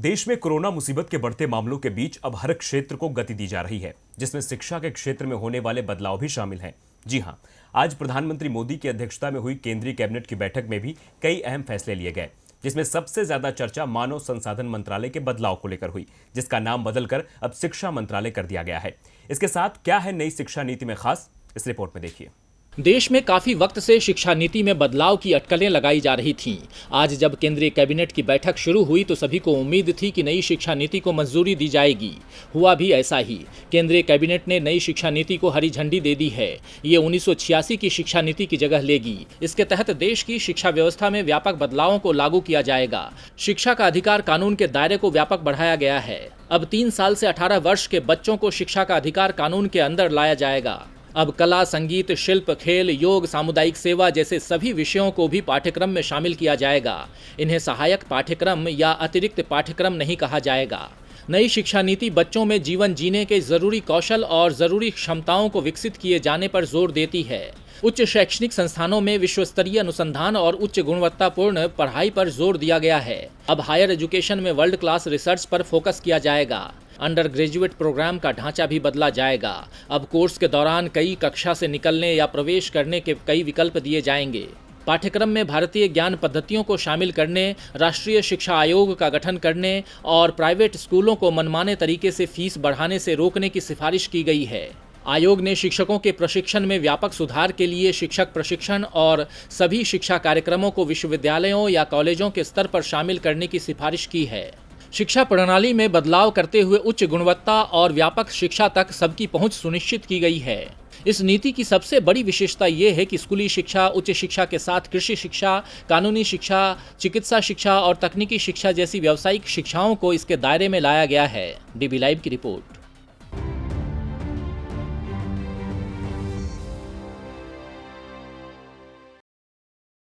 देश में कोरोना मुसीबत के बढ़ते मामलों के बीच अब हर क्षेत्र को गति दी जा रही है, जिसमें शिक्षा के क्षेत्र में होने वाले बदलाव भी शामिल हैं। जी हां, आज प्रधानमंत्री मोदी की अध्यक्षता में हुई केंद्रीय कैबिनेट की बैठक में भी कई अहम फैसले लिए गए, जिसमें सबसे ज्यादा चर्चा मानव संसाधन मंत्रालय के बदलाव को लेकर हुई, जिसका नाम बदलकर अब शिक्षा मंत्रालय कर दिया गया है। इसके साथ क्या है नई शिक्षा नीति में खास, इस रिपोर्ट में देखिए। देश में काफी वक्त से शिक्षा नीति में बदलाव की अटकलें लगाई जा रही थीं। आज जब केंद्रीय कैबिनेट की बैठक शुरू हुई तो सभी को उम्मीद थी कि नई शिक्षा नीति को मंजूरी दी जाएगी। हुआ भी ऐसा ही। केंद्रीय कैबिनेट ने नई शिक्षा नीति को हरी झंडी दे दी है। ये 1986 की शिक्षा नीति की जगह लेगी। इसके तहत देश की शिक्षा व्यवस्था में व्यापक बदलावों को लागू किया जाएगा। शिक्षा का अधिकार कानून के दायरे को व्यापक बढ़ाया गया है। अब 3 साल से 18 वर्ष के बच्चों को शिक्षा का अधिकार कानून के अंदर लाया जाएगा। अब कला, संगीत, शिल्प, खेल, योग, सामुदायिक सेवा जैसे सभी विषयों को भी पाठ्यक्रम में शामिल किया जाएगा। इन्हें सहायक पाठ्यक्रम या अतिरिक्त पाठ्यक्रम नहीं कहा जाएगा। नई शिक्षा नीति बच्चों में जीवन जीने के जरूरी कौशल और जरूरी क्षमताओं को विकसित किए जाने पर जोर देती है। उच्च शैक्षणिक संस्थानों में विश्व स्तरीय अनुसंधान और उच्च गुणवत्तापूर्ण पढ़ाई पर जोर दिया गया है। अब हायर एजुकेशन में वर्ल्ड क्लास रिसर्च पर फोकस किया जाएगा। अंडर ग्रेजुएट प्रोग्राम का ढांचा भी बदला जाएगा। अब कोर्स के दौरान कई कक्षा से निकलने या प्रवेश करने के कई विकल्प दिए जाएंगे। पाठ्यक्रम में भारतीय ज्ञान पद्धतियों को शामिल करने, राष्ट्रीय शिक्षा आयोग का गठन करने और प्राइवेट स्कूलों को मनमाने तरीके से फीस बढ़ाने से रोकने की सिफारिश की गई है। आयोग ने शिक्षकों के प्रशिक्षण में व्यापक सुधार के लिए शिक्षक प्रशिक्षण और सभी शिक्षा कार्यक्रमों को विश्वविद्यालयों या कॉलेजों के स्तर पर शामिल करने की सिफारिश की है। शिक्षा प्रणाली में बदलाव करते हुए उच्च गुणवत्ता और व्यापक शिक्षा तक सबकी पहुंच सुनिश्चित की गई है। इस नीति की सबसे बड़ी विशेषता ये है कि स्कूली शिक्षा, उच्च शिक्षा के साथ कृषि शिक्षा, कानूनी शिक्षा, चिकित्सा शिक्षा और तकनीकी शिक्षा जैसी व्यावसायिक शिक्षाओं को इसके दायरे में लाया गया है। डीबी लाइव की रिपोर्ट।